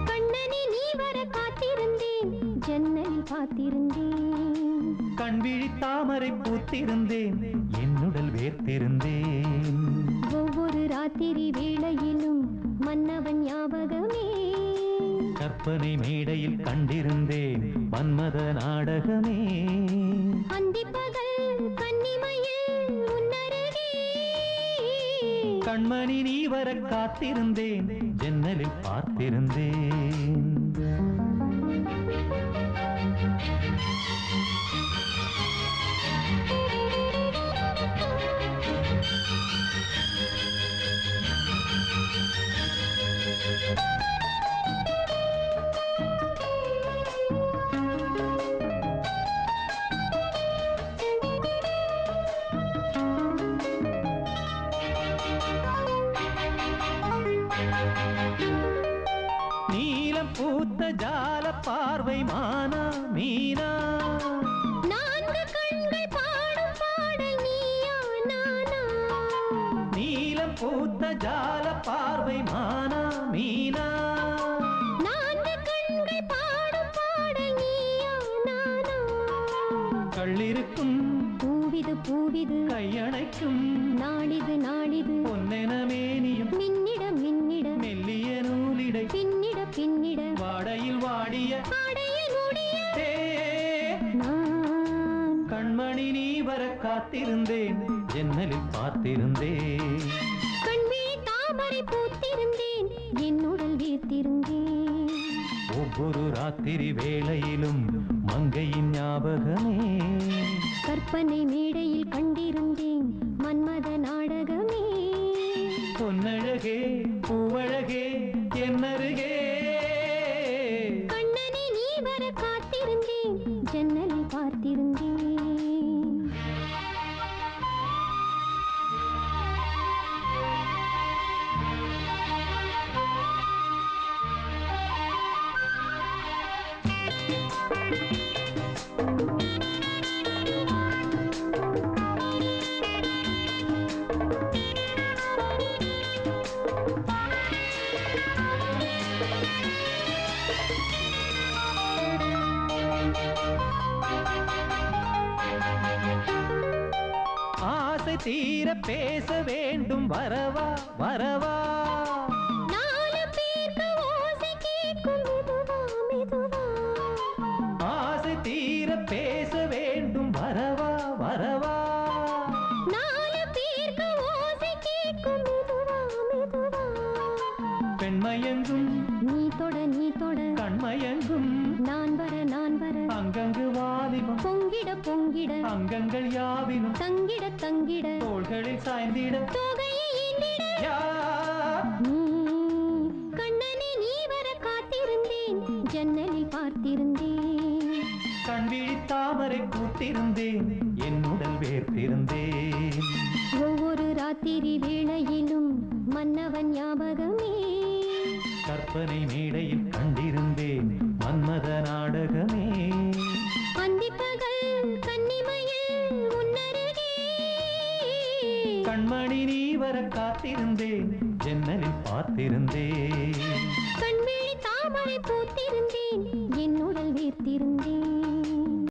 கண்ணனே நீ வர காத்திருந்தேன், ஜன்னலில் பார்த்திருந்தேன். கண்விழி தாமரை பூத்திருந்தேன், என்னுடல் வேர்த்திருந்தேன். ஒவ்வொரு ராத்திரி வேளையிலும் மன்னவன் ஞாபகமே. கற்பனை மேடையில் கண்டிருந்தேன் மன்மத நாடகமே. அந்திப்பகல் கன்னிமையில் உன்னருகே. கண்மணி நீ வர காத்திருந்தேன், ஜன்னலில் பார்த்திருந்தேன். நீலம் பூத்த ஜால பார்வை மானா மீனா. நான்கு கண்கள் பாடும் பாடல் நீயா நானா. நீலம் பூத்த ஜால பார்வை மானா மீனா. நான்கு கண்கள் பாடும் பாடல் நீயா நானா. கள்ளிருக்கும் பூவிது பூவிது கையணைக்கும் நாளிது நாளிது. பொன்னென மேனியும் மின்னிட மின்னிட மெல்லிய நூலிடை. பின்னிட பின்னிட வாடையில் வாடிய ஆடையில் மூடிய நான். கண்மணி நீ வர காத்திருந்தேன், ஜன்னலில் பார்த்திருந்தேன். கண்விழி தாமரை பூத்திருந்தேன், என்னுடல் வீர்த்திருந்தேன். ஒவ்வொரு ராத்திரி வேளையிலும் மங்கையின் ஞாபகமே. கற்பனை மேடையில் கண்டிருந்தேன் மன்மத நாடகமே. பொன்னழகே பூவழகே என்னருகே. கண்ணனே நீ வர காத்திருந்தேன், ஜன்னலில் பார்த்திருந்தேன். ஆசை தீர பேச வேண்டும், வரவா வரவா. நாலு பேருக்கு ஓசை கேட்கும் மெதுவா மெதுவா. ஆசை தீர பேச வேண்டும், வரவா வரவா. நாலு பேருக்கு ஓசை கேட்கும் மெதுவா மெதுவா. பெண்மயங்கும் நீ தொட கண்மயங்கும் நான் வர அங்கங்கு வாலிபம் பொங்கிட பொங்கிட அங்கங்கள் யாவினும் தங்கிட தங்கிட தோள்களில் சாய்ந்திட தொகையை எண்ணிட. கண்ணனே நீ வர காத்திருந்தேன், ஜன்னலில் பார்த்திருந்தேன். கண்விழி தாமரை பூத்திருந்தேன், என்னுடல் வேர்த்திருந்தேன். ஒவ்வொரு ராத்திரி வேளையிலும் மன்னவன் ஞாபகமே. கற்பனை மேடையில் கண்டிருந்தேன் மன்மத நாடகமே. அந்திப்பகல் கன்னிமையில் உன்னருகே. கண்மணி நீ வர காத்திருந்தேன், ஜன்னலில் பார்த்திருந்தேன். கண்விழி தாமரை பூத்திருந்தேன், என்னுடல் வீர்த்திருந்தேன்.